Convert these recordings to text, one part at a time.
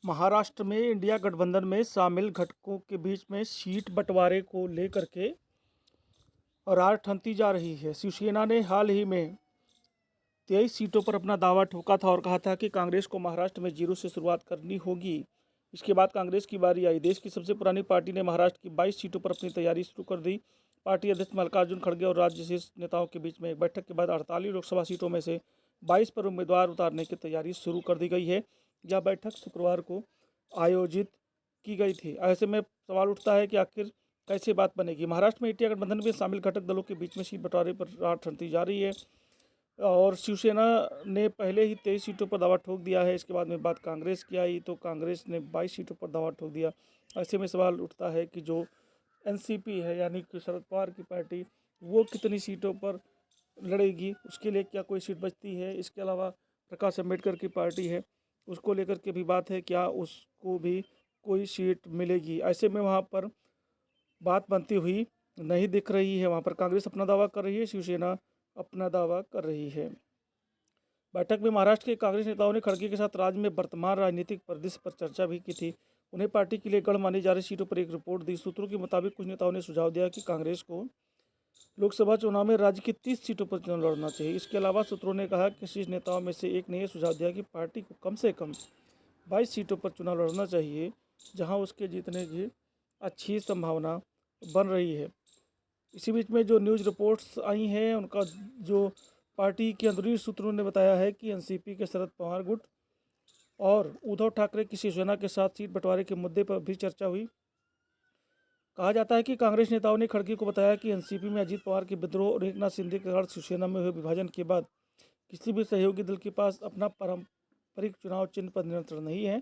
महाराष्ट्र में इंडिया गठबंधन में शामिल घटकों के बीच में सीट बंटवारे को लेकर के रार ठनती जा रही है। शिवसेना ने हाल ही में 23 सीटों पर अपना दावा ठोका था और कहा था कि कांग्रेस को महाराष्ट्र में जीरो से शुरुआत करनी होगी। इसके बाद कांग्रेस की बारी आई। देश की सबसे पुरानी पार्टी ने महाराष्ट्र की 22 सीटों पर अपनी तैयारी शुरू कर दी। पार्टी अध्यक्ष मल्लिकार्जुन खड़गे और राज्य शीर्ष नेताओं के बीच में एक बैठक के बाद 48 लोकसभा सीटों में से 22 पर उम्मीदवार उतारने की तैयारी शुरू कर दी गई है। यह बैठक शुक्रवार को आयोजित की गई थी। ऐसे में सवाल उठता है कि आखिर कैसे बात बनेगी। महाराष्ट्र में इंडिया गठबंधन में शामिल घटक दलों के बीच में सीट बंटवारे पर रार ठनती जा रही है और शिवसेना ने पहले ही 23 सीटों पर दावा ठोक दिया है। इसके बाद में बात कांग्रेस की आई तो कांग्रेस ने 22 सीटों पर दावा ठोक दिया। ऐसे में सवाल उठता है कि जो एनसीपी है यानी कि शरद पवार की पार्टी, वो कितनी सीटों पर लड़ेगी, उसके लिए क्या कोई सीट बचती है। इसके अलावा प्रकाश अम्बेडकर की पार्टी है, उसको लेकर के भी बात है, क्या उसको भी कोई सीट मिलेगी। ऐसे में वहाँ पर बात बनती हुई नहीं दिख रही है। वहाँ पर कांग्रेस अपना दावा कर रही है, शिवसेना अपना दावा कर रही है। बैठक में महाराष्ट्र के कांग्रेस नेताओं ने खड़गे के साथ राज्य में वर्तमान राजनीतिक परिदृश्य पर चर्चा भी की थी। उन्हें पार्टी के लिए गढ़ मानी जा रही सीटों पर एक रिपोर्ट दी। सूत्रों के मुताबिक कुछ नेताओं ने सुझाव दिया कि कांग्रेस को लोकसभा चुनाव में राज्य की 30 सीटों पर चुनाव लड़ना चाहिए। इसके अलावा सूत्रों ने कहा कि शीर्ष नेताओं में से एक ने यह सुझाव दिया कि पार्टी को से कम 22 सीटों पर चुनाव लड़ना चाहिए, जहां उसके जीतने की अच्छी संभावना बन रही है। इसी बीच में जो न्यूज़ रिपोर्ट्स आई हैं, उनका जो पार्टी के अंदरूनी सूत्रों ने बताया है कि एनसीपी के शरद पवार गुट और उद्धव ठाकरे की शिवसेना के साथ सीट बंटवारे के मुद्दे पर भी चर्चा हुई। कहा जाता है कि कांग्रेस नेताओं ने खड़गे को बताया कि एनसीपी में अजीत पवार के विद्रोह और एकनाथ शिंदे के कारण शिवसेना में हुए विभाजन के बाद किसी भी सहयोगी दल के पास अपना पारंपरिक चुनाव चिन्ह पर नियंत्रण नहीं है।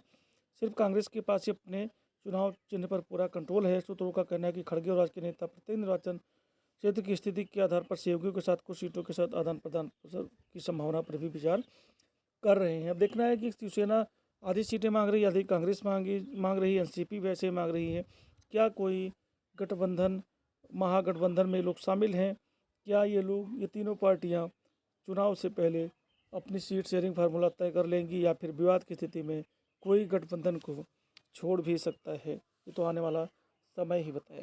सिर्फ कांग्रेस के पास ही अपने चुनाव चिन्ह पर पूरा कंट्रोल है। सूत्रों का कहना है कि खड़गे और राज्य के नेता प्रत्येक निर्वाचन क्षेत्र की स्थिति के आधार पर सहयोगियों के साथ कुछ सीटों के साथ आदान प्रदान की संभावना पर भी विचार कर रहे हैं। अब देखना है कि शिवसेना आधी सीटें मांग रही है, आधी कांग्रेस मांग रही है, एनसीपी वैसे मांग रही है। क्या कोई गठबंधन, महागठबंधन में लोग शामिल हैं? क्या ये तीनों पार्टियां चुनाव से पहले अपनी सीट शेयरिंग फार्मूला तय कर लेंगी या फिर विवाद की स्थिति में कोई गठबंधन को छोड़ भी सकता है? ये तो आने वाला समय ही बताएगा।